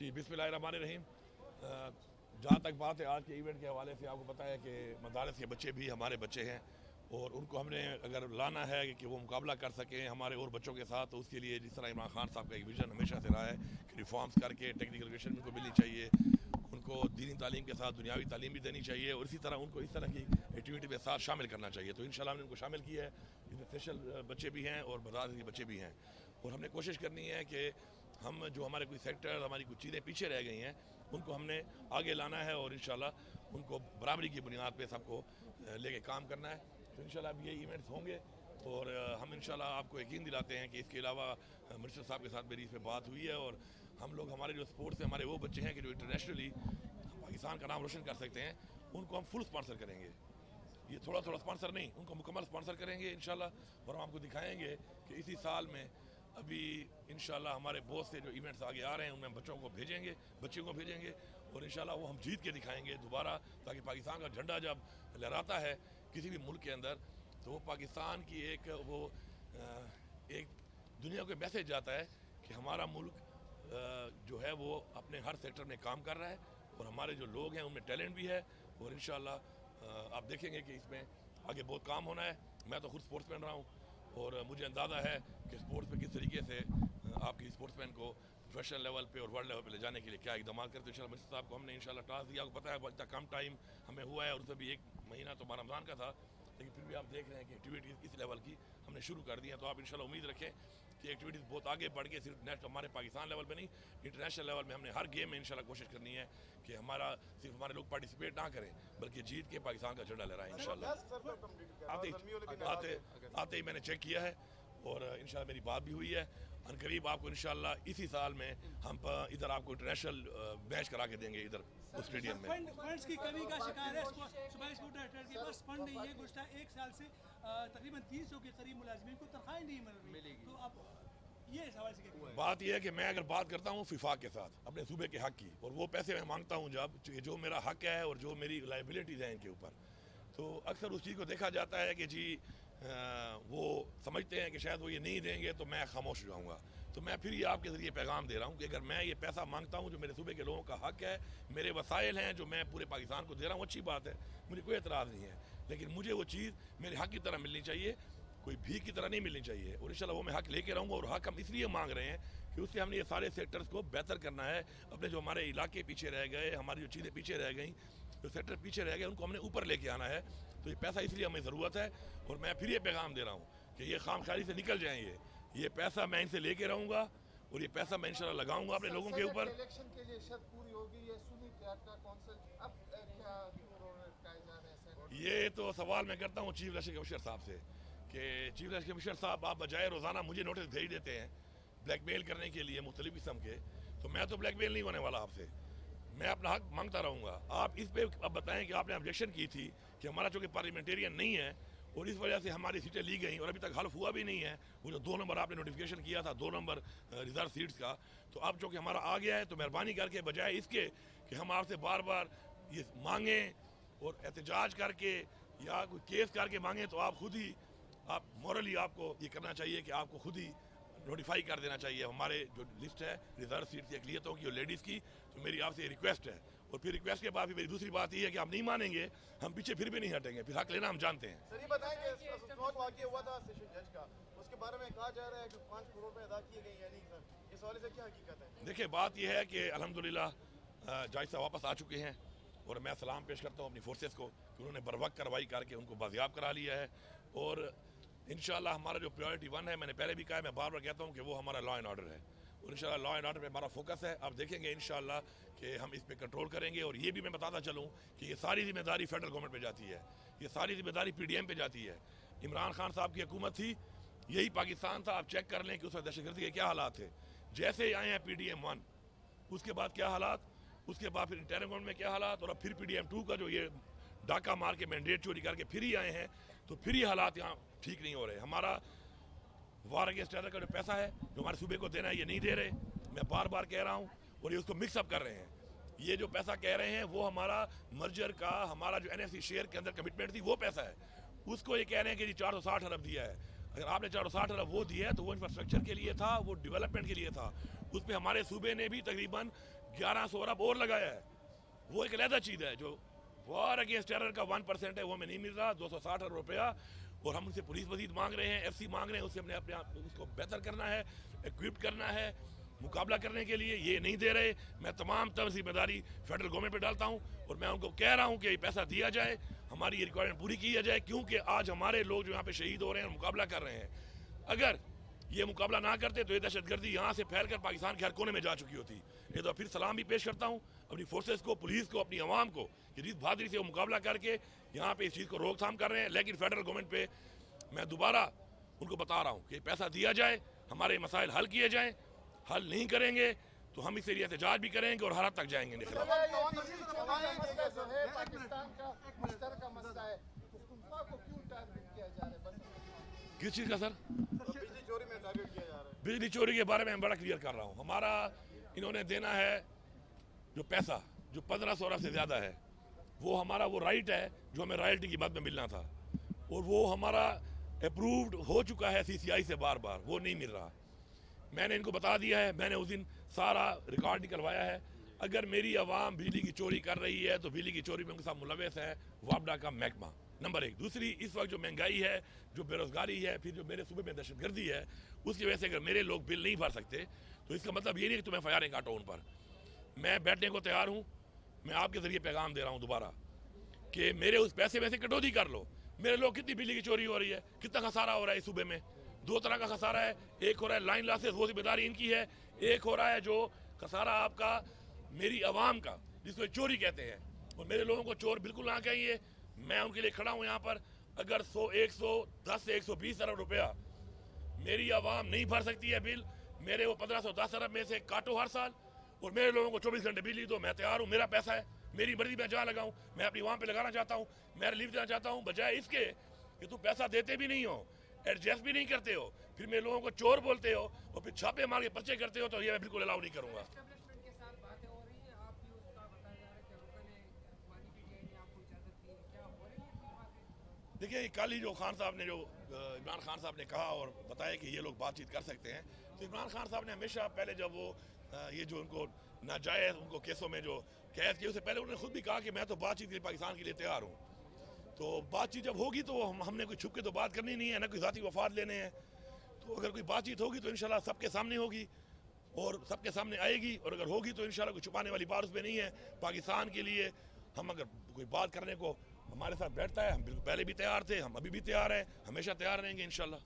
जी बिस्मिल्लाहिर्रहमानिर्रहीम। जहाँ तक बात है आज के इवेंट के हवाले से, आपको पता है कि मदारस के बच्चे भी हमारे बच्चे हैं और उनको हमने अगर लाना है कि वो मुकाबला कर सकें हमारे और बच्चों के साथ, तो उसके लिए जिस तरह इमरान खान साहब का एक विज़न हमेशा से रहा है कि रिफॉर्म्स करके टेक्निकल एजुकेशन उनको मिलनी चाहिए, उनको दीनी तालीम के साथ दुनियावी तालीम भी देनी चाहिए और इसी तरह उनको इस तरह की एक्टिविटी में साथ शामिल करना चाहिए। तो इंशाल्लाह हमने उनको शामिल किया है। इसमें स्पेशल बच्चे भी हैं और मदारस के बच्चे भी हैं और हमने कोशिश करनी है कि हम जो हमारे कोई सेक्टर, हमारी कुछ चीज़ें पीछे रह गई हैं, उनको हमने आगे लाना है और इंशाल्लाह उनको बराबरी की बुनियाद पे सबको लेके काम करना है। तो इंशाल्लाह अब ये इवेंट्स होंगे और हम इंशाल्लाह आपको यकीन दिलाते हैं कि इसके अलावा मिनिस्टर साहब के साथ मेरी इस पर बात हुई है और हम लोग हमारे जो स्पोर्ट्स से हमारे वो बच्चे हैं कि जो इंटरनेशनली पाकिस्तान का नाम रोशन कर सकते हैं, उनको हम फुल स्पॉन्सर करेंगे। ये थोड़ा थोड़ा स्पॉन्सर नहीं, उनको मुकम्मल स्पॉन्सर करेंगे इंशाल्लाह। और हम आपको दिखाएंगे कि इसी साल में अभी इंशाल्लाह हमारे बहुत से जो इवेंट्स आगे आ रहे हैं उनमें हम बच्चों को भेजेंगे और इंशाल्लाह वो हम जीत के दिखाएंगे दोबारा, ताकि पाकिस्तान का झंडा जब लहराता है किसी भी मुल्क के अंदर, तो वो पाकिस्तान की एक दुनिया को मैसेज जाता है कि हमारा मुल्क जो है वो अपने हर सेक्टर में काम कर रहा है और हमारे जो लोग हैं उनमें टैलेंट भी है और इंशाल्लाह आप देखेंगे कि इसमें आगे बहुत काम होना है। मैं तो खुद स्पोर्ट्समैन रहा हूँ और मुझे अंदाज़ा है कि स्पोर्ट्स में किस तरीके से आपकी स्पोर्ट्समैन को प्रोफेशनल लेवल पे और वर्ल्ड लेवल पे ले जाने के लिए क्या इकदाम करते हैं। इंशाल्लाह मिनिस्टर साहब को हमने इंशाल्लाह टास्क दिया, आपको पता है इतना कम टाइम हमें हुआ है और उसमें भी 1 महीना तो रमज़ान का था, लेकिन फिर भी आप देख रहे हैं कि एक्टिविटीज़ इस लेवल की हमने शुरू कर दी हैं। तो आप इंशाल्लाह उम्मीद रखें कि एक्टिविटीज़ बहुत आगे बढ़ के सिर्फ नेक्स्ट हमारे पाकिस्तान लेवल पे नहीं, इंटरनेशनल लेवल में हमने हर गेम में इंशाल्लाह कोशिश करनी है कि सिर्फ हमारे लोग पार्टिसिपेट ना करें बल्कि जीत के पाकिस्तान का झंडा लहराएं इंशाल्लाह। आते ही मैंने चेक किया है और इंशाल्लाह मेरी बात भी हुई है। अनकरीब आपको इंशाल्लाह इसी साल में हम इधर आपको इंटरनेशनल मैच करा के देंगे इधर उस स्टेडियम में। फंड्स की कमी का शिकार है सुबह स्कूटर के पास फंड नहीं है। गुज़श्ता 1 साल से तकरीबन 300 के करीब मुलाजिमीन को तनख्वाहें नहीं मिल रही, तो अब ये सवाल से बात यह है कि मैं अगर बात करता हूँ फिफा के साथ अपने सूबे के हक की और वो पैसे मैं मांगता हूँ जब जो मेरा हक है और जो मेरी लाइबिलिटीज़ हैं इनके ऊपर, तो अक्सर उस चीज़ को देखा जाता है कि जी वो समझते हैं कि शायद वो ये नहीं देंगे तो मैं खामोश हो जाऊँगा। तो मैं फिर ये आपके ज़रिए पैगाम दे रहा हूँ कि अगर मैं ये पैसा मांगता हूँ जो मेरे सूबे के लोगों का हक है, मेरे वसाइल हैं जो मैं पूरे पाकिस्तान को दे रहा हूँ, अच्छी बात है, मुझे कोई एतराज़ नहीं है, लेकिन मुझे वो चीज़ मेरे हक की तरह मिलनी चाहिए, कोई भीख की तरह नहीं मिलनी चाहिए। और इंशाल्लाह वो मैं हक लेके रहूँगा और हक हम इसलिए मांग रहे हैं कि उससे हमने ये सारे सेक्टर्स को बेहतर करना है। अपने जो हमारे इलाके पीछे रह गए, हमारी जो चीज़ें पीछे रह गई, जो सेक्टर पीछे रह गए, उनको हमने ऊपर लेके आना है। तो ये पैसा इसलिए हमें ज़रूरत है और मैं फिर ये पैगाम दे रहा हूँ कि ये खामख्याली से निकल जाएँ। ये पैसा मैं इनसे लेके रहूँगा और ये पैसा मैं इंशाल्लाह लगाऊंगा अपने लोगों के ऊपर। इलेक्शन के लिए शर्त पूरी होगी, ये सुनी का कौंसिल अब क्या ये तो सवाल मैं करता हूँ चीफ इलेक्शन कमिश्नर साहब से कि चीफ इलेक्शन कमिश्नर साहब, आप बजाय रोज़ाना मुझे नोटिस भेज देते हैं ब्लैकमेल करने के लिए मुख्तलिफ किस्म के, तो मैं तो ब्लैकमेल नहीं होने वाला आपसे, मैं अपना हक मांगता रहूँगा। आप इस पे अब बताएं कि आपने ऑब्जेक्शन की थी कि हमारा चूँकि पार्लियामेंटेरियन नहीं है और इस वजह से हमारी सीटें ली गई और अभी तक हल्फ हुआ भी नहीं है, वो जो 2 नंबर आपने नोटिफिकेशन किया था 2 नंबर रिजर्व सीट्स का, तो अब चूँकि हमारा आ गया है तो मेहरबानी करके बजाय इसके कि हम आपसे बार बार ये मांगें और एहतजाज करके या कोई केस करके मांगें, तो आप खुद ही आप मॉरली आपको ये करना चाहिए कि आपको खुद ही नोटिफाई कर देना चाहिए हमारे जो लिस्ट है रिजर्व सीट की अकलियतों की और लेडीज़ की। तो मेरी आपसे रिक्वेस्ट है और फिर रिक्वेस्ट के बाद भी मेरी दूसरी बात ये है कि आप नहीं मानेंगे, हम पीछे फिर भी नहीं हटेंगे, फिर हक लेना हम जानते हैं। सर ये बताएंगे वाकया हुआ था सेशन जज का, उसके बारे में कहा जा रहा है कि 5 करोड़ रुपए अदा किए गए या नहीं सर, इस हवाले से क्या हकीकत है? देखिए बात यह है कि अल्हम्दुलिल्लाह जज साहब वापस आ चुके हैं और मैं सलाम पेश करता हूँ अपनी फोर्सेस को कि उन्होंने बरवक्त कार्रवाई करके उनको बाजियाब करा लिया है और इंशाल्लाह हमारा जो प्रायोरिटी 1 है, मैंने पहले भी कहा है, मैं बार बार कहता हूँ कि वो हमारा लॉ एंड ऑर्डर है और इंशाल्लाह लॉ एंड ऑर्डर पे हमारा फोकस है। आप देखेंगे इंशाल्लाह कि हम इस पे कंट्रोल करेंगे और ये भी मैं बताता चलूँ कि ये सारी जिम्मेदारी फेडरल गवर्नमेंट पे जाती है, ये सारी जिम्मेदारी PDM पे जाती है। इमरान खान साहब की हुकूमत थी, यही पाकिस्तान था, आप चेक कर लें कि उस वक्त दहशतगर्दी के क्या हालात थे। जैसे ही आए हैं PDM 1, उसके बाद क्या हालात, उसके बाद फिर इंटरनल गवर्नमेंट में क्या हालात, और अब फिर PDM 2 का जो ये डाका मार के मैंडेट चोरी करके फिर ही आए हैं, तो फिर ये हालात यहाँ ठीक नहीं हो रहे। हमारा वार अगेंस्ट टेरर का जो पैसा है जो हमारे सूबे को देना है ये नहीं दे रहे, मैं बार बार कह रहा हूँ, और ये उसको मिक्सअप कर रहे हैं। ये जो पैसा कह रहे हैं वो हमारा मर्जर का, हमारा जो NFC शेयर के अंदर कमिटमेंट थी वो पैसा है, उसको ये कह रहे हैं कि जी 460 अरब दिया है। अगर आपने 460 अरब वो दिया है तो वो इंफ्रास्ट्रक्चर के लिए था, वो डेवलपमेंट के लिए था, उस पर हमारे सूबे ने भी तकरीबन 1100 अरब और लगाया है, वो एक अलहदा चीज़ है। जो वॉर अगेंस्ट टेरर का 1% है वो हमें नहीं मिल रहा, 260 अरब रुपया, और हम उनसे पुलिस मजीद मांग रहे हैं, FC मांग रहे हैं, उससे हमने अपने आप उसको बेहतर करना है, इक्विप करना है मुकाबला करने के लिए। ये नहीं दे रहे। मैं तमाम जिम्मेदारी फेडरल गवर्नमेंट पे डालता हूँ और मैं उनको कह रहा हूँ कि पैसा दिया जाए, हमारी ये रिक्वायरमेंट पूरी की जाए, क्योंकि आज हमारे लोग जो यहाँ पे शहीद हो रहे हैं मुकाबला कर रहे हैं। अगर ये मुकाबला ना करते तो ये दहशतगर्दी यहाँ से फैल कर पाकिस्तान के हर कोने में जा चुकी होती। ये तो फिर सलाम भी पेश करता हूँ अपनी फोर्सेस को, पुलिस को, अपनी आवाम को कि जिस बहादुरी से वो मुकाबला करके यहाँ पे इस चीज़ को रोकथाम कर रहे हैं। लेकिन फेडरल गवर्नमेंट पे मैं दोबारा उनको बता रहा हूँ कि पैसा दिया जाए, हमारे मसाइल हल किए जाएँ। हल नहीं करेंगे तो हम इससे एहतजाज भी करेंगे और हरात तक जाएंगे इनके खिलाफ। किस चीज़ का सर? बिजली चोरी में टारगेट किया जा रहा है। बिजली चोरी के बारे में मैं बड़ा क्लियर कर रहा हूँ। हमारा इन्होंने देना है जो पैसा, जो 1500 अरब से ज़्यादा है, वो हमारा वो राइट है जो हमें रॉयल्टी की मद में मिलना था, और वो हमारा अप्रूव्ड हो चुका है CCI से बार बार, वो नहीं मिल रहा। मैंने इनको बता दिया है, मैंने उस दिन सारा रिकॉर्ड निकलवाया है। अगर मेरी आवाम बिजली की चोरी कर रही है तो बिजली की चोरी में उनके साथ मुलविस है वापडा का महकमा, नंबर 1। दूसरी, इस वक्त जो महंगाई है, जो बेरोजगारी है, फिर जो मेरे सूबे में दहशतगर्दी है, उसकी वजह से अगर मेरे लोग बिल नहीं भर सकते तो इसका मतलब ये नहीं कि तुम्हें फायरिंग काटो उन पर। मैं बैठने को तैयार हूँ। मैं आपके ज़रिए पैगाम दे रहा हूँ दोबारा कि मेरे उस पैसे में से कटौती कर लो। मेरे लोग कितनी बिजली की चोरी हो रही है, कितना खसारा हो रहा है इस सूबे में। 2 तरह का खसारा है, एक हो रहा है लाइन लॉसेस, वो जिम्मेदारी इनकी है, एक हो रहा है जो खसारा आपका मेरी आवाम का, जिसको चोरी कहते हैं। और मेरे लोगों को चोर बिल्कुल ना कहिए, मैं उनके लिए खड़ा हूँ यहाँ पर। अगर 110 से 120 अरब रुपया मेरी आवाम नहीं भर सकती है बिल, मेरे वो 1510 अरब में से काटो हर साल, और मेरे लोगों को 24 घंटे बिजली दो। मैं तैयार हूँ, मेरा पैसा है, मेरी मर्जी मैं जहाँ लगाऊँ। मैं अपनी आवाम पे लगाना चाहता हूँ, मैं रिलीफ देना चाहता हूँ, बजाय इसके कि तुम पैसा देते भी नहीं हो, एडजस्ट भी नहीं करते हो, फिर मेरे लोगों को चोर बोलते हो और फिर छापे मार के पर्चे करते हो, तो ये मैं बिल्कुल अलाउ नहीं करूँगा। देखिए, कल ही जो खान साहब ने, जो इमरान खान साहब ने कहा और बताया कि ये लोग बातचीत कर सकते हैं, तो इमरान खान साहब ने हमेशा पहले जब वो ये जो उनको नाजायज़ उनको केसों में जो कैद किए, उससे पहले उन्होंने खुद भी कहा कि मैं तो बातचीत के लिए पाकिस्तान के लिए तैयार हूँ। तो बातचीत जब होगी तो हमने कोई छुप के तो बात करनी नहीं है, ना कोई ज़ाती वफाद लेने हैं। तो अगर कोई बातचीत होगी तो इंशाल्लाह सबके सामने होगी और सबके सामने आएगी, और अगर होगी तो इंशाल्लाह कोई छुपाने वाली बात उसमें नहीं है। पाकिस्तान के लिए हम अगर कोई बात करने को हमारे साथ बैठता है, हम बिल्कुल पहले भी तैयार थे, हम अभी भी तैयार हैं, हमेशा तैयार रहेंगे इंशाल्लाह।